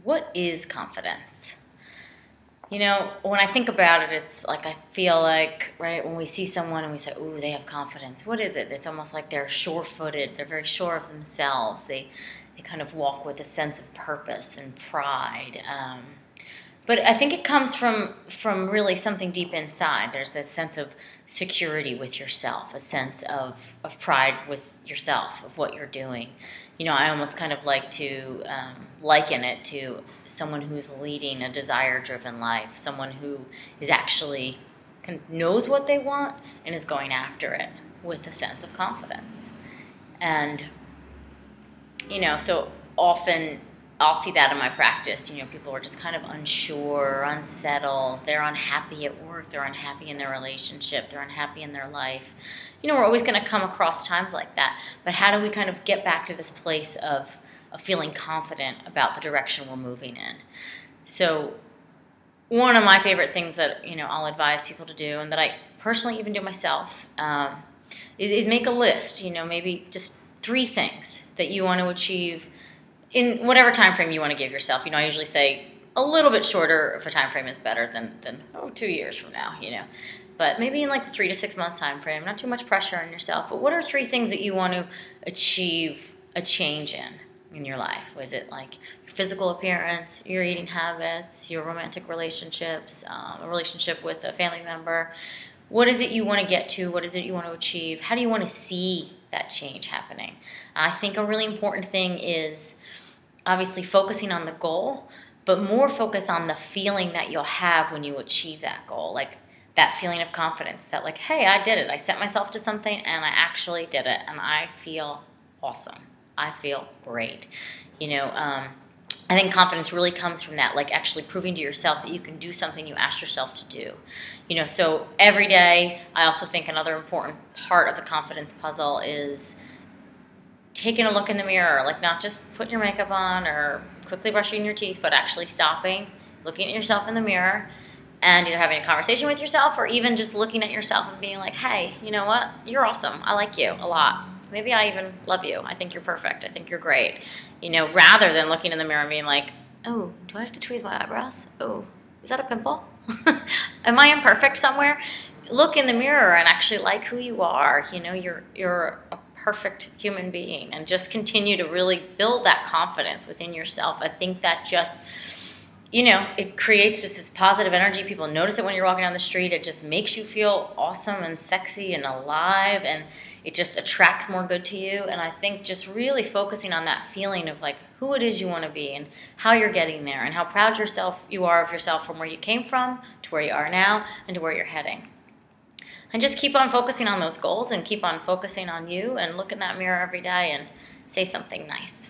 what is confidence? You know, when I think about it, it's like I feel like, right, when we see someone and we say, ooh, they have confidence, what is it? It's almost like they're sure-footed. They're very sure of themselves. They kind of walk with a sense of purpose and pride. But I think it comes from really something deep inside. There's a sense of security with yourself, a sense of pride with yourself, of what you're doing. You know, I almost kind of like to liken it to someone who's leading a desire-driven life, someone who is actually knows what they want and is going after it with a sense of confidence. And, you know, so often I'll see that in my practice. You know, people are just kind of unsure, unsettled. They're unhappy at work. They're unhappy in their relationship. They're unhappy in their life. You know, we're always going to come across times like that. But how do we kind of get back to this place of feeling confident about the direction we're moving in? So one of my favorite things that, you know, I'll advise people to do, and that I personally even do myself, is make a list. You know, maybe just 3 things that you want to achieve in whatever time frame you want to give yourself. You know, I usually say a little bit shorter of a time frame is better than 2 years from now, you know. But maybe in like the 3 to 6 month time frame, not too much pressure on yourself. But what are 3 things that you want to achieve a change in your life? Was it like your physical appearance, your eating habits, your romantic relationships, a relationship with a family member? What is it you want to get to? What is it you want to achieve? How do you want to see that change happening? I think a really important thing is obviously focusing on the goal, but more focus on the feeling that you'll have when you achieve that goal. Like that feeling of confidence that like, hey, I did it. I set myself to something and I actually did it and I feel awesome. I feel great. You know, I think confidence really comes from that, like actually proving to yourself that you can do something you asked yourself to do. You know, so every day, I also think another important part of the confidence puzzle is taking a look in the mirror, like not just putting your makeup on or quickly brushing your teeth, but actually stopping, looking at yourself in the mirror, and either having a conversation with yourself or even just looking at yourself and being like, hey, you know what? You're awesome. I like you a lot. Maybe I even love you. I think you're perfect. I think you're great. You know, rather than looking in the mirror and being like, oh, do I have to tweeze my eyebrows? Oh, is that a pimple? Am I imperfect somewhere? Look in the mirror and actually like who you are. You know, you're a perfect human being, and just continue to really build that confidence within yourself. I think that just, you know, it creates just this positive energy. People notice it when you're walking down the street. It just makes you feel awesome and sexy and alive, and it just attracts more good to you. And I think just really focusing on that feeling of like who it is you want to be and how you're getting there and how proud you are of yourself from where you came from to where you are now and to where you're heading. And just keep on focusing on those goals and keep on focusing on you, and look in that mirror every day and say something nice.